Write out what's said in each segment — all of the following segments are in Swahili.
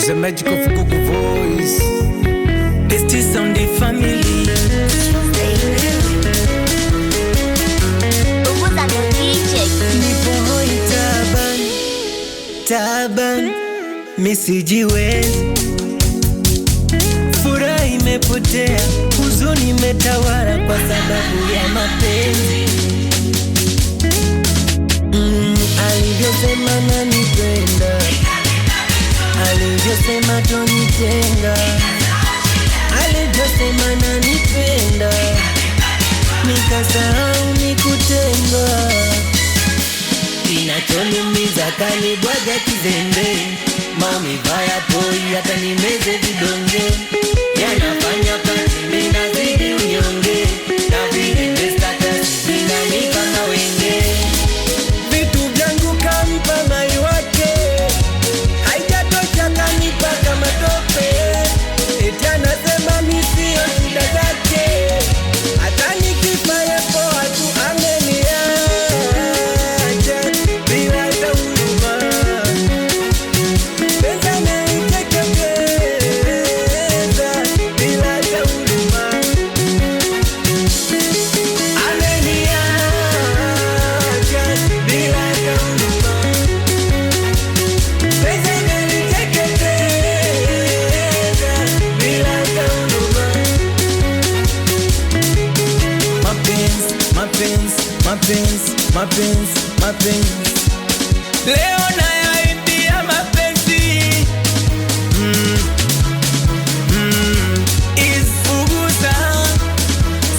The magic of Google Voice. Best sound the family. Nipo hoi taban, misijiwezi. Furaha imepotea, huzuni imetawala kwa sababu ya mapenzi. Alivyosema nanipenda, alivyosema tonitenga, alivyosema nanipenda, nikasahau nikutenga. Kinachoniumiza kanibwaga kizembe, maumivu hayapoi hata nimeze vidonge. Yanafanya kazi mimi nazidi unyonge, na vile status vinanipa mawenge. Vitu vyangu kampa mai wake, haijatosha kanipa kama tope. Eti anasema mimi sio shida zake, hata nikifa yepo watu ameniacha bila hata huruma. Pesa naiteketeza bila hata huruma. Ameniacha bila hata huruma. Pesa naiteketeza bila hata huruma. Mapenzi leo nayaimbia mapenzi. Isfuguza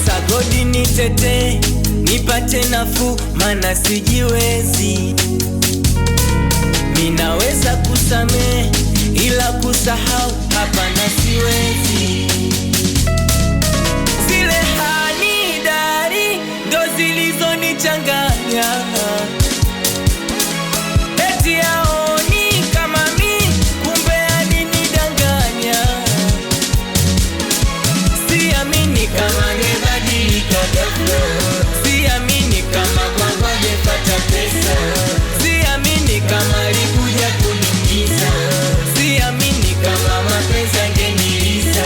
sagodi nitete, nipate nafuu, mana sijiwezi. Minaweza kusamehe ila kusahau hapana siwezi. Zile hanidari ndo zilizonichanganya, eti haoni kama mi, kumbe alinidanganya. Siamini kama ngebadilika ghafla, siamini kama kwangu angepata pesa, siamini kama alikuja kuniumiza, siamini kama mapenzi angeniliza.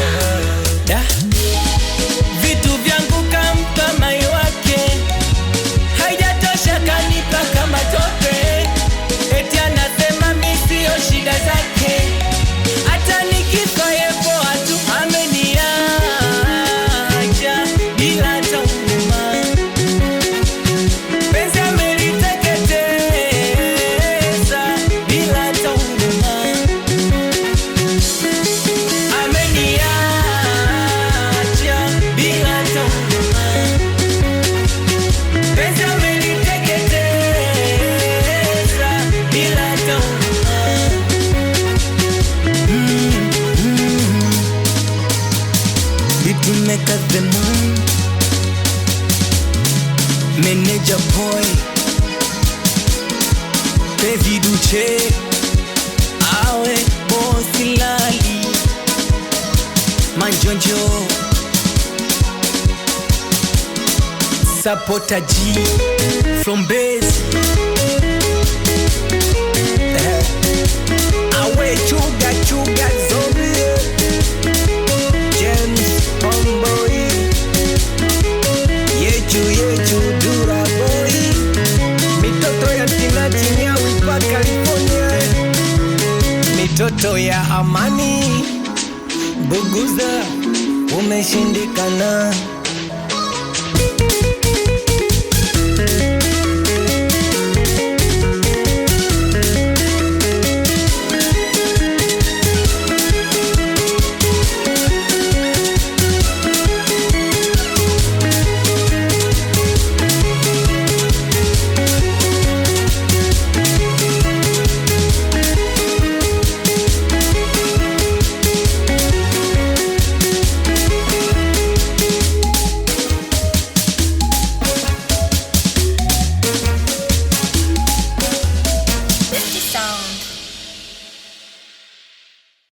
Vitu vyangu kampa mai wake, haijatosha kanipa kama tope. Eti anasema mimi sio shida zake, hata nikifa yepo watu ameniacha bila hata huruma. Penzi ameliteketeza bila hata huruma. Ameniacha bila hata huruma. Penzi ameliteketeza bila hata huruma. It will make us the moon. Manager boy Baby Duche, awe bosi lali Manjonjo Supporter G from base. Awe chuga zombie James Homeboy, yechu dura boy. Mitoto ya Tinati Nyawi pa California, mitoto ya amani. Buguza umeshindikana.